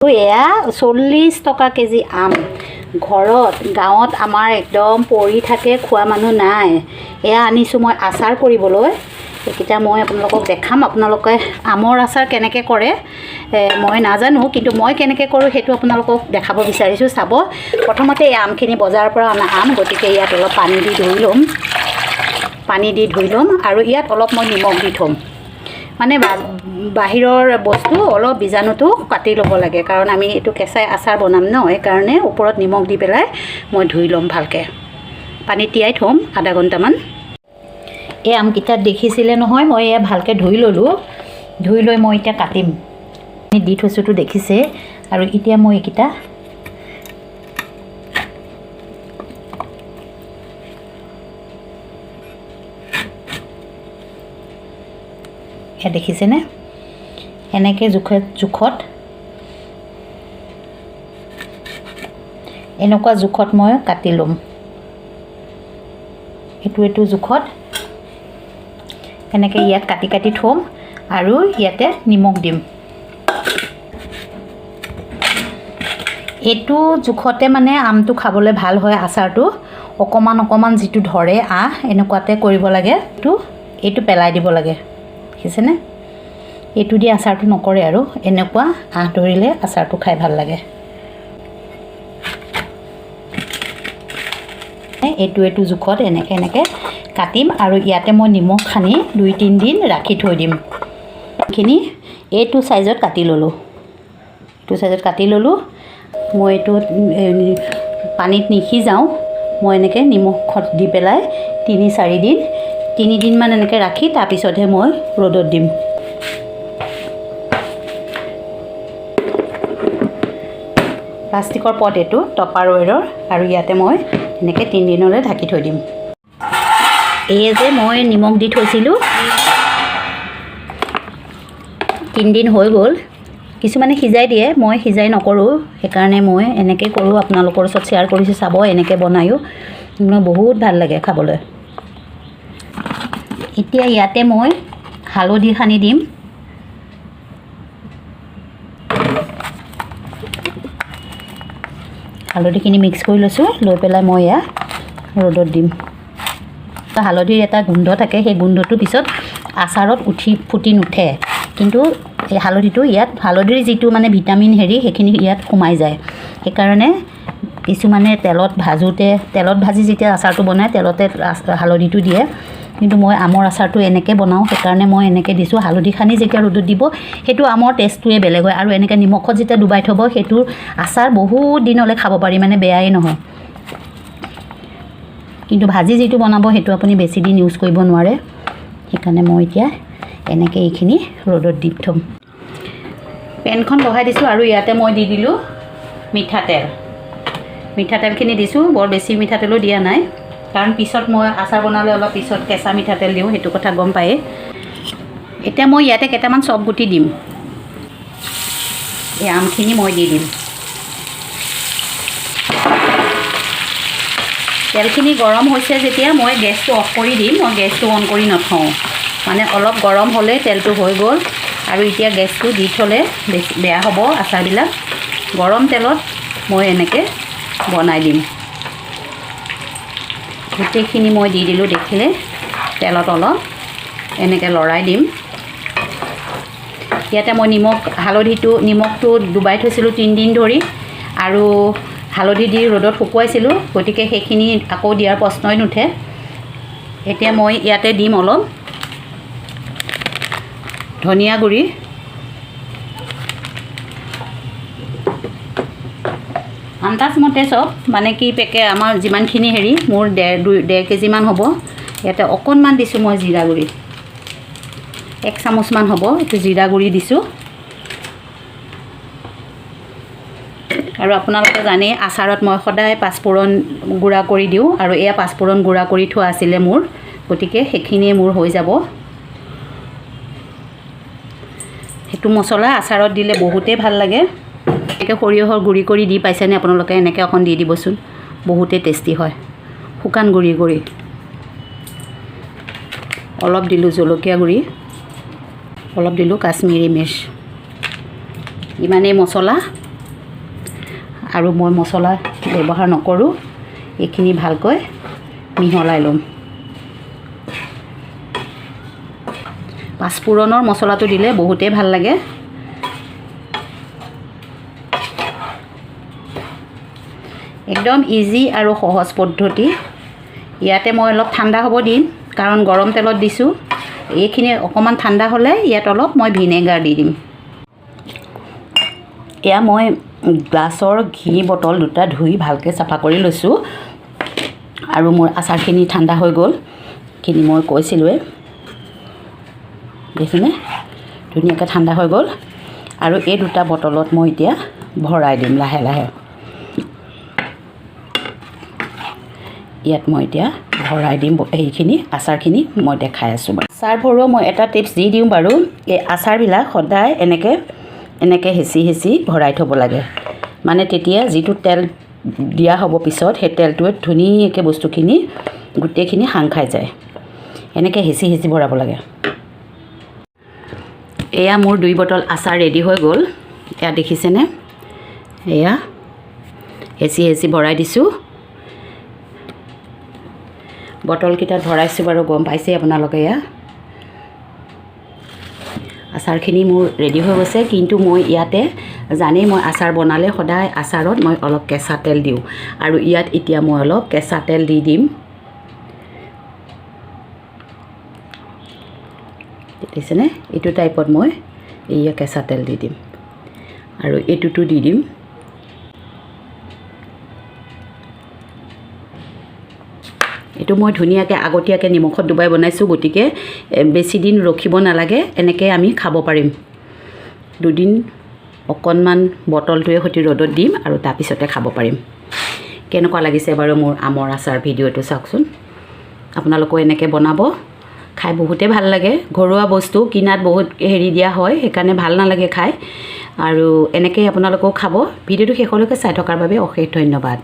এয়া 40 টকা কেজি আম ঘৰত গাঁৱত আমাৰ একদম পৰি থাকে খোৱা মানুহ নাই এয়া আনিছোঁ মই আচাৰ কৰিবলৈ এইকেইটা মই আপোনালোকক দেখাম আপোনালোকে আমৰ আচাৰ কেনেকৈ কৰে মই নাজানো কিন্তু মই কেনেকৈ কৰোঁ সেইটো আপোনালোকক দেখাব বিচাৰিছোঁ চাব প্ৰথমতে এই আমখিনি বজাৰৰ পৰা অনা আম গতিকে ইয়াত অলপ পানী দি ধুই ল'ম আৰু ইয়াত অলপ মই নিমখ দি থ'ম মানে বাহিৰৰ বস্তু অলপ বীজাণুটো কাটি ল'ব লাগে কাৰণ আমি এইটো কেঁচাই আচাৰ বনাম ন সেইকাৰণে ওপৰত নিমখ দি পেলাই মই ধুই ল'ম ভালকৈ পানীত তিয়াই থ'ম আধা ঘণ্টামান এই আমকেইটাত দেখিছিলে নহয় মই এয়া ভালকৈ ধুই ল'লোঁ ধুই লৈ মই এতিয়া কাটিম দি থৈছোঁতো দেখিছে আৰু এতিয়া মই এইকেইটা এয়া দেখিছেনে এনেকৈ জোখত এনেকুৱা জোখত মই কাটি ল'ম এইটো জোখত এনেকৈ ইয়াত কাটি থ'ম আৰু ইয়াতে নিমখ দিম এইটো জোখতে মানে আমটো খাবলৈ ভাল হয় আচাৰটো অকণমান যিটো ধৰে এনেকুৱাতে কৰিব লাগে এইটো পেলাই দিব লাগে দেখিছেনে এইটো দি আচাৰটো নকৰে আৰু এনেকুৱা ধৰিলে আচাৰটো খাই ভাল লাগে এইটো জোখত এনেকৈ কাটিম আৰু ইয়াতে মই নিমখ সানি 2-3 দিন ৰাখি থৈ দিম এইখিনি এইটো চাইজত কাটি ল'লোঁ মই এইটো পানীত নিসিজাওঁ মই এনেকৈ নিমখত দি পেলাই 3 দিনমান এনেকৈ ৰাখি তাৰপিছতহে মই ৰ'দত দিম প্লাষ্টিকৰ পট এইটো টপাৰৱেৰৰ আৰু ইয়াতে মই এনেকৈ 3 দিনলৈ ঢাকি থৈ দিম এই যে মই নিমখ দি থৈছিলোঁ 3 দিন হৈ গ'ল কিছুমানে সিজাই দিয়ে মই সিজাই নকৰোঁ সেইকাৰণে মই এনেকৈ কৰোঁ আপোনালোকৰ ওচৰত শ্বেয়াৰ কৰিছোঁ চাব এনেকৈ বনায়ো বহুত ভাল লাগে খাবলৈ এতিয়া ইয়াতে মই হালধি সানি দিম হালধিখিনি মিক্স কৰি লৈছোঁ লৈ পেলাই মই এয়া ৰ'দত দিম হালধিৰ এটা গোন্ধ থাকে সেই গোন্ধটো পিছত আচাৰত ফুটি নুঠে কিন্তু এই হালধিটো ইয়াত হালধিৰ যিটো মানে ভিটামিন সেইখিনি ইয়াত সোমাই যায় সেইকাৰণে কিছুমানে তেলত ভাজি যেতিয়া আচাৰটো বনায় তেলতে হালধিটো দিয়ে কিন্তু মই আমৰ আচাৰটো এনেকৈ বনাওঁ সেইকাৰণে মই এনেকৈ দিছোঁ হালধি সানি যেতিয়া ৰ'দত দিব সেইটো আমৰ টেষ্টটোৱে বেলেগ হয় আৰু এনেকৈ নিমখত যেতিয়া ডুবাই থ'ব সেইটোৰ আচাৰ বহুত দিনলৈ খাব পাৰি মানে বেয়াই নহয় কিন্তু ভাজি যিটো বনাব সেইটো আপুনি বেছি দিন ইউজ কৰিব নোৱাৰে সেইকাৰণে মই এতিয়া এনেকৈ এইখিনি ৰ'দত দি থ'ম পেনখন বহাই দিছোঁ আৰু ইয়াতে মই দি দিলোঁ মিঠাতেলখিনি দিছোঁ বৰ বেছি মিঠাতেলো দিয়া নাই কাৰণ পিছত মই আচাৰ বনালে অলপ পিছত কেঁচা মিঠাতেল দিওঁ সেইটো কথা গম পায়ে এতিয়া মই ইয়াতে কেইটামান চব গুটি দিম এই আমখিনি মই দি দিম তেলখিনি গৰম হৈছে যেতিয়া মই গেছটো অফ কৰি দিম মই গেছটো অন কৰি নথওঁ মানে অলপ গৰম হ'লে তেলটো হৈ গ'ল আৰু এতিয়া গেছটো দি থ'লে বেয়া হ'ব আচাৰবিলাক গৰম তেলত মই এনেকৈ বনাই দিম গোটেইখিনি মই দি দিলোঁ দেখিলে তেলত অলপ এনেকৈ লৰাই দিম ইয়াতে মই নিমখটো ডুবাই থৈছিলোঁ 3 দিন ধৰি আৰু হালধি দি ৰ'দত শুকুৱাইছিলোঁ গতিকে সেইখিনি আকৌ দিয়াৰ প্ৰশ্নই নুঠে এতিয়া মই ইয়াতে দিম অলপ ধনিয়া গুড়ি আন্দাজমতে চব মানে কি আমাৰ যিমানখিনি মোৰ 1.5 কেজিমান হ'ব ইয়াতে অকণমান দিছোঁ মই জিৰা গুড়ি 1 চামুচমান হ'ব এইটো জিৰা গুড়ি দিছোঁ আৰু আপোনালোকে জানে আচাৰত মই সদায় পাঁচফোৰণ গুড়া কৰি দিওঁ আৰু এয়া পাঁচফোৰণ গুড়া কৰি থোৱা আছিলে মোৰ গতিকে সেইখিনিয়ে মোৰ হৈ যাব সেইটো মছলা আচাৰত দিলে বহুতেই ভাল লাগে এনেকৈ সৰিয়হৰ গুড়ি কৰি দি পাইছেনে আপোনালোকে এনেকৈ অকণ দি দিবচোন বহুতেই টেষ্টি হয় শুকান গুড়ি অলপ দিলোঁ জলকীয়া গুড়ি অলপ দিলোঁ কাশ্মীৰী মিৰ্চ ইমানেই মছলা আৰু মই মছলা ব্যৱহাৰ নকৰোঁ এইখিনি ভালকৈ মিহলাই ল'ম পাঁচফোৰণৰ মছলাটো দিলে বহুতেই ভাল লাগে একদম ইজি আৰু সহজ পদ্ধতি ইয়াতে মই অলপ ঠাণ্ডা হ'ব দিম কাৰণ গৰম তেলত দিছোঁ এইখিনি অকমান ঠাণ্ডা হ'লে ইয়াত অলপ মই ভিনেগাৰ দি দিম এয়া মই গ্লাছৰ ঘি বটল দুটা ধুই ভালকৈ চাফা কৰি লৈছোঁ আৰু মোৰ আচাৰখিনি ঠাণ্ডা হৈ গ'ল খিনি মই কৈছিলোঁৱে দেখিনে ধুনীয়াকৈ ঠাণ্ডা হৈ গ'ল আৰু এই দুটা বটলত মই এতিয়া ভৰাই দিম লাহে লাহে ইয়াত মই এতিয়া ভৰাই দিম এইখিনি আচাৰখিনি মই দেখাই আছোঁ বাৰু আচাৰ ভৰোৱা মই এটা টিপছ দি দিওঁ বাৰু এই আচাৰবিলাক সদায় এনেকৈ হেঁচি ভৰাই থ'ব লাগে মানে তেতিয়া যিটো তেল দিয়া হ'ব পিছত সেই তেলটোৱে ধুনীয়াকৈ বস্তুখিনি গোটেইখিনি সাং খাই যায় এনেকৈ হেঁচি ভৰাব লাগে এয়া মোৰ 2 বটল আচাৰ ৰেডি হৈ গ'ল এয়া দেখিছেনে এয়া হেঁচি ভৰাই দিছোঁ বটলকেইটাত ভৰাইছোঁ বাৰু গম পাইছে আপোনালোকে এয়া আচাৰখিনি মোৰ ৰেডি হৈ গৈছে কিন্তু মই ইয়াতে জানেই মই আচাৰ বনালে সদায় আচাৰত মই অলপ কেঁচা তেল দিওঁ আৰু ইয়াত এতিয়া মই অলপ কেঁচা তেল দি দিম দেখিছেনে এইটো টাইপত মই এয়া কেঁচা তেল দি দিম আৰু এইটোতো দি দিম এইটো মই ধুনীয়াকৈ আগতীয়াকৈ নিমখত ডুবাই বনাইছোঁ গতিকে বেছি দিন ৰখিব নালাগে এনেকৈ আমি খাব পাৰিম দুদিন অকণমান বটলটোৱে সৈতে ৰ'দত দিম আৰু তাৰপিছতে খাব পাৰিম কেনেকুৱা লাগিছে বাৰু মোৰ আমৰ আচাৰ ভিডিঅ'টো চাওকচোন আপোনালোকেও এনেকৈ বনাব খাই বহুতে ভাল লাগে ঘৰুৱা বস্তু কিনাত বহুত হেৰি দিয়া হয় সেইকাৰণে ভাল নালাগে খাই আৰু এনেকৈ আপোনালোকেও খাব ভিডিঅ'টো শেষলৈকে চাই থকাৰ বাবে অশেষ ধন্যবাদ